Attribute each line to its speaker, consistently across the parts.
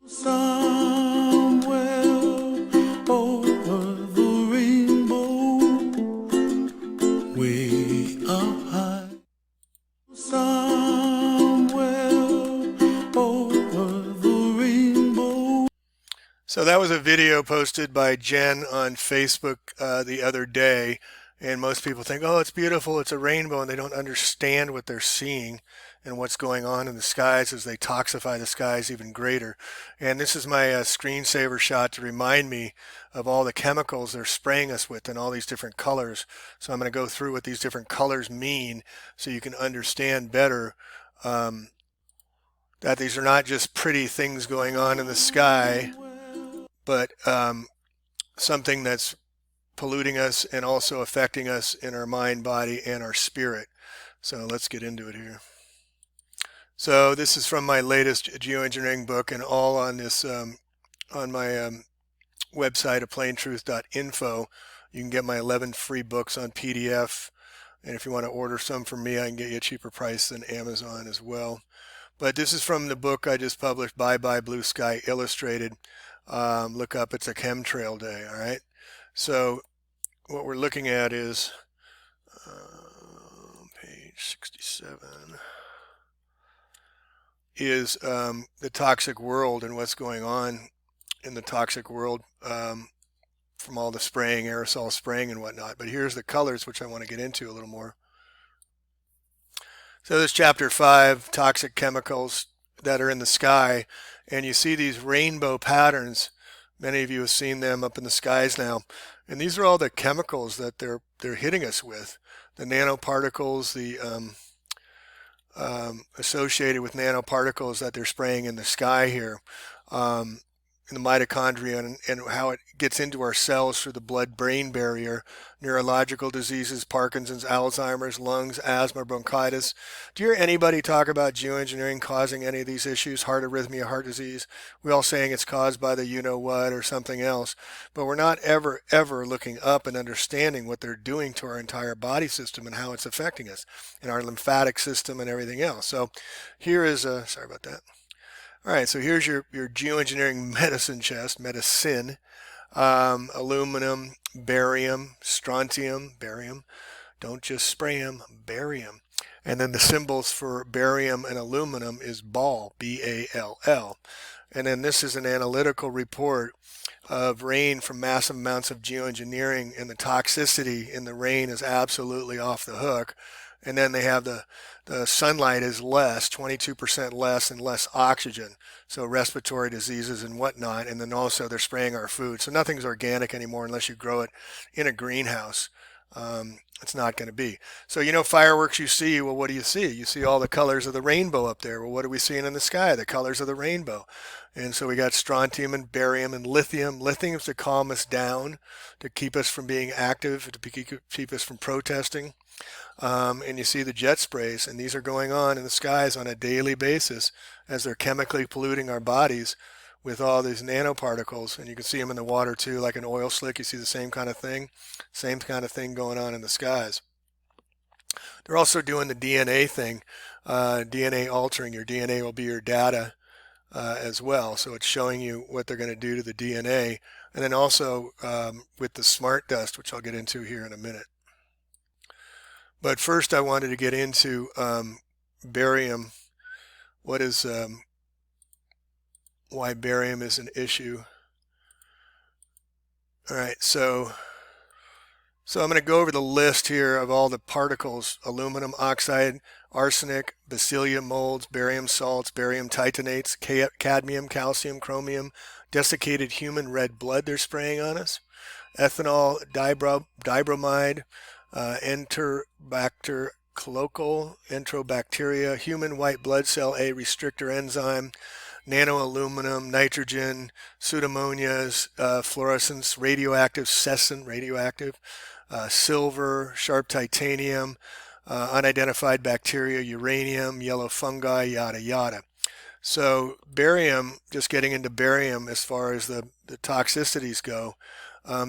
Speaker 1: Somewhere over the rainbow, way up high. Somewhere over the rainbow. So that was a video posted by Jen on Facebook the other day, and most people think, oh, it's beautiful, it's a rainbow, and they don't understand what they're seeing and what's going on in the skies as they toxify the skies even greater. And this is my screensaver shot to remind me of all the chemicals they're spraying us with in all these different colors. So I'm going to go through what these different colors mean so you can understand better that these are not just pretty things going on in the sky, but something that's polluting us and also affecting us in our mind, body, and our spirit. So let's get into it here. So this is from my latest geoengineering book, and all on this on my website of plaintruth.info. You can get my 11 free books on PDF, and if you want to order some from me, I can get you a cheaper price than Amazon as well. But this is from the book I just published, Bye Bye Blue Sky Illustrated. Look up, it's a chemtrail day, all right? So what we're looking at is page 67 is the toxic world and what's going on in the toxic world from all the spraying, aerosol spraying and whatnot. But here's the colors, which I want to get into a little more. So this chapter 5, toxic chemicals that are in the sky, and you see these rainbow patterns. Many of you have seen them up in the skies now, and these are all the chemicals that they're hitting us with. The nanoparticles, the associated with nanoparticles that they're spraying in the sky here, in the mitochondria, and how it gets into our cells through the blood-brain barrier, neurological diseases, Parkinson's, Alzheimer's, lungs, asthma, bronchitis. Do you hear anybody talk about geoengineering causing any of these issues, heart arrhythmia, heart disease? We're all saying it's caused by the you-know-what or something else, but we're not ever looking up and understanding what they're doing to our entire body system and how it's affecting us, and our lymphatic system and everything else. So here is sorry about that. All right, so here's your geoengineering medicine chest, medicine, aluminum, barium, strontium, barium, don't just spray them, barium. And then the symbols for barium and aluminum is BALL, B-A-L-L. And then this is an analytical report of rain from massive amounts of geoengineering, and the toxicity in the rain is absolutely off the hook. And then they have the sunlight is less, 22% less, and less oxygen, so respiratory diseases and whatnot. And then also they're spraying our food, so nothing's organic anymore unless you grow it in a greenhouse. It's not going to be. So, you know, fireworks you see, well, what do you see? You see all the colors of the rainbow up there. Well, what are we seeing in the sky? The colors of the rainbow. And so we got strontium and barium and lithium. Lithium is to calm us down, to keep us from being active, to keep us from protesting. And you see the jet sprays, and these are going on in the skies on a daily basis as they're chemically polluting our bodies with all these nanoparticles. And you can see them in the water too, like an oil slick. You see the same kind of thing going on in the skies. They're also doing the DNA thing, DNA altering. Your DNA will be your data as well. So it's showing you what they're going to do to the DNA. And then also with the smart dust, which I'll get into here in a minute. But first I wanted to get into barium. What is why barium is an issue. All right, so I'm going to go over the list here of all the particles: aluminum oxide, arsenic, basilia molds, barium salts, barium titanates, cadmium, calcium, chromium, desiccated human red blood they're spraying on us, ethanol, dibromide, Enterobacter collocal, enterobacteria, human white blood cell A restrictor enzyme, nanoaluminum, nitrogen, pseudomonias, fluorescence, radioactive, cessin, radioactive, silver, sharp titanium, unidentified bacteria, uranium, yellow fungi, yada yada. So barium, just getting into barium as far as the toxicities go,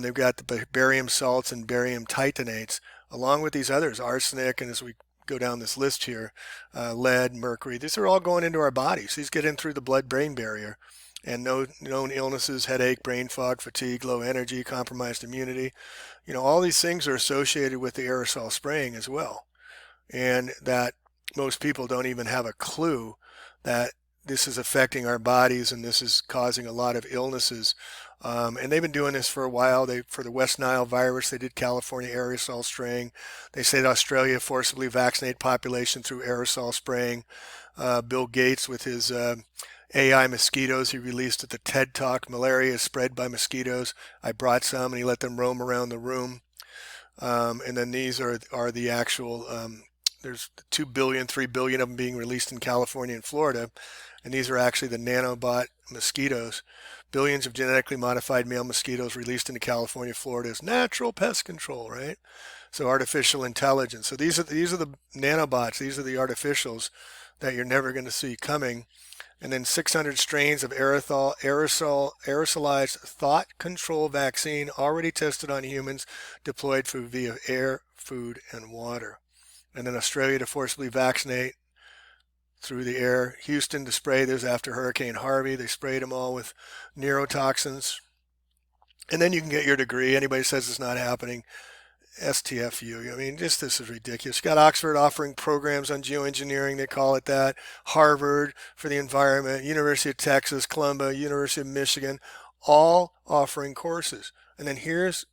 Speaker 1: they've got the barium salts and barium titanates, along with these others, arsenic, and as we go down this list here, lead, mercury. These are all going into our bodies. These get in through the blood-brain barrier, and no known illnesses, headache, brain fog, fatigue, low energy, compromised immunity. All these things are associated with the aerosol spraying as well. And that most people don't even have a clue that this is affecting our bodies and this is causing a lot of illnesses. And they've been doing this for a while. For the West Nile virus, they did California aerosol spraying. They said Australia forcibly vaccinate population through aerosol spraying. Bill Gates with his AI mosquitoes he released at the TED Talk. Malaria is spread by mosquitoes. I brought some and he let them roam around the room. And then these are the actual, there's 2 billion, 3 billion of them being released in California and Florida. And these are actually the nanobot mosquitoes. Billions of genetically modified male mosquitoes released into California, Florida as natural pest control, right? So artificial intelligence. So these are the nanobots. These are the artificials that you're never going to see coming. And then 600 strains of aerosolized thought control vaccine already tested on humans, deployed via air, food, and water. And then Australia to forcibly vaccinate through the air. Houston to spray those after Hurricane Harvey. They sprayed them all with neurotoxins. And then you can get your degree. Anybody says it's not happening, STFU. I mean, this is ridiculous. You got Oxford offering programs on geoengineering, they call it that. Harvard for the environment, University of Texas, Columbia, University of Michigan, all offering courses. And then here's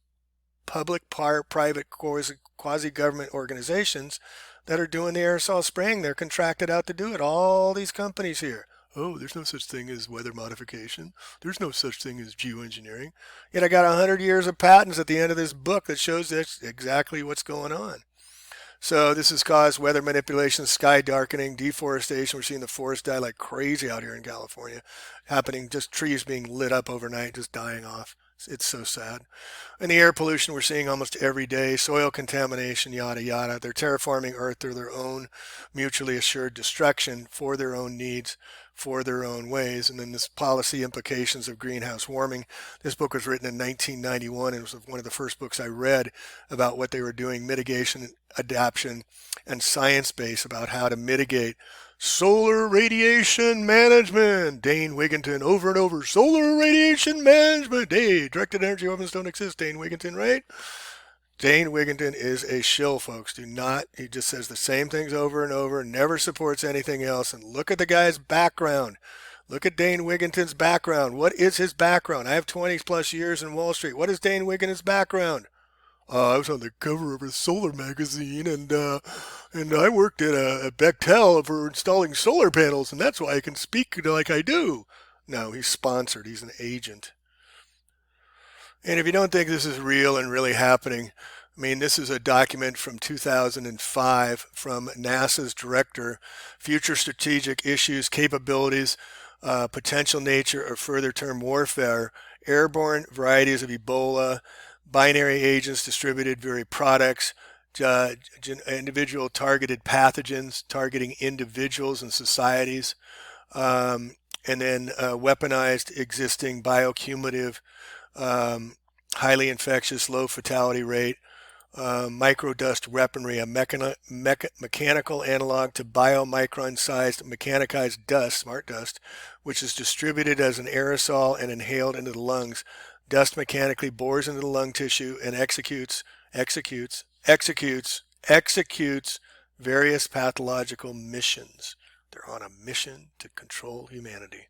Speaker 1: public, private, quasi-government organizations that are doing the aerosol spraying. They're contracted out to do it. All these companies here. Oh, there's no such thing as weather modification. There's no such thing as geoengineering. Yet I got 100 years of patents at the end of this book that shows that's exactly what's going on. So this has caused weather manipulation, sky darkening, deforestation. We're seeing the forest die like crazy out here in California, happening, just trees being lit up overnight, just dying off. It's so sad. And the air pollution we're seeing almost every day, soil contamination, yada, yada. They're terraforming Earth through their own mutually assured destruction for their own needs, for their own ways. And then this policy implications of greenhouse warming. This book was written in 1991 and it was one of the first books I read about what they were doing, mitigation, adaptation, and science-based about how to mitigate solar radiation management. Dane Wigington over and over. Solar radiation management. Hey, directed energy weapons don't exist, Dane Wigington, right? Dane Wigington is a shill, folks. He just says the same things over and over, never supports anything else. And look at the guy's background. Look at Dane Wigington's background. What is his background? I have 20 plus years in Wall Street. What is Dane Wigington's background? I was on the cover of a solar magazine, and I worked at Bechtel for installing solar panels, and that's why I can speak like I do. No, he's sponsored. He's an agent. And if you don't think this is real and really happening, I mean, this is a document from 2005 from NASA's director, Future Strategic Issues, Capabilities, Potential Nature of Further Term Warfare, Airborne Varieties of Ebola, Binary Agents, Distributed Varied Products, individual targeted pathogens targeting individuals and societies, and then weaponized existing biocumulative, highly infectious, low fatality rate, microdust weaponry, a mechanical analog to biomicron-sized mechanized dust, smart dust, which is distributed as an aerosol and inhaled into the lungs. Dust mechanically bores into the lung tissue and executes various pathological missions. They're on a mission to control humanity.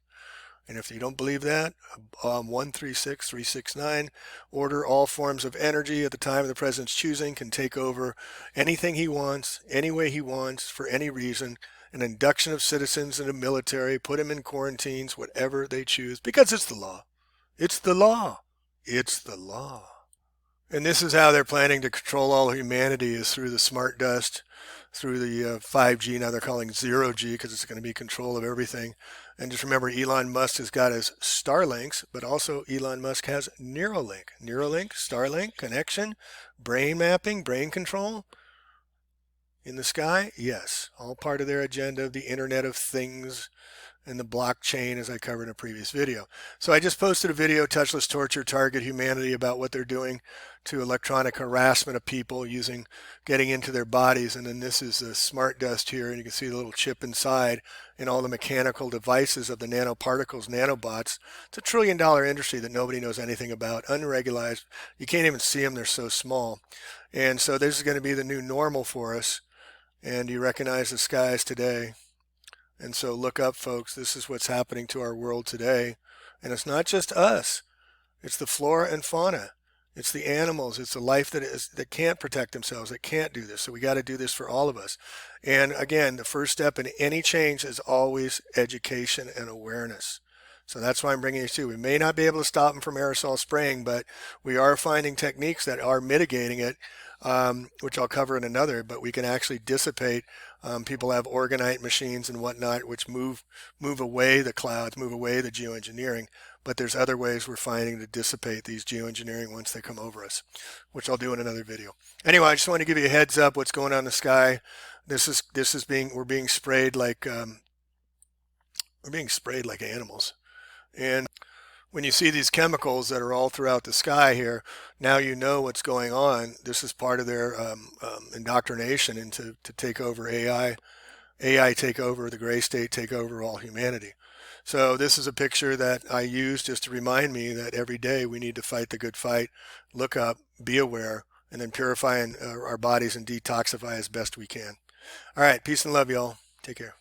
Speaker 1: And if you don't believe that, 136369, order all forms of energy at the time of the president's choosing, can take over anything he wants, any way he wants, for any reason. An induction of citizens in the military, put them in quarantines, whatever they choose, because it's the law. It's the law. It's the law. And this is how they're planning to control all humanity, is through the smart dust, through the 5G. Now they're calling 0G because it's going to be control of everything. And just remember, Elon Musk has got his Starlinks, but also Elon Musk has Neuralink. Neuralink, Starlink, connection, brain mapping, brain control in the sky. Yes, all part of their agenda of the Internet of Things and the blockchain, as I covered in a previous video. So I just posted a video, Touchless Torture Target Humanity, about what they're doing to electronic harassment of people getting into their bodies. And then this is the smart dust here, and you can see the little chip inside and all the mechanical devices of the nanoparticles, nanobots. It's $1 trillion industry that nobody knows anything about, unregulated. You can't even see them, they're so small. And so this is going to be the new normal for us. And you recognize the skies today. And so look up, folks. This is what's happening to our world today. And it's not just us. It's the flora and fauna. It's the animals. It's the life that can't protect themselves, that can't do this. So we got to do this for all of us. And again, the first step in any change is always education and awareness. So that's why I'm bringing you to. We may not be able to stop them from aerosol spraying, but we are finding techniques that are mitigating it, which I'll cover in another. But we can actually dissipate. People have orgonite machines and whatnot, which move away the clouds, move away the geoengineering. But there's other ways we're finding to dissipate these geoengineering once they come over us, which I'll do in another video. Anyway, I just want to give you a heads up what's going on in the sky. We're being sprayed like animals. And when you see these chemicals that are all throughout the sky here, now you know what's going on. This is part of their indoctrination into to take over AI take over the gray state, take over all humanity. So this is a picture that I use just to remind me that every day we need to fight the good fight, look up, be aware, and then purify our bodies and detoxify as best we can. All right, peace and love, y'all. Take care.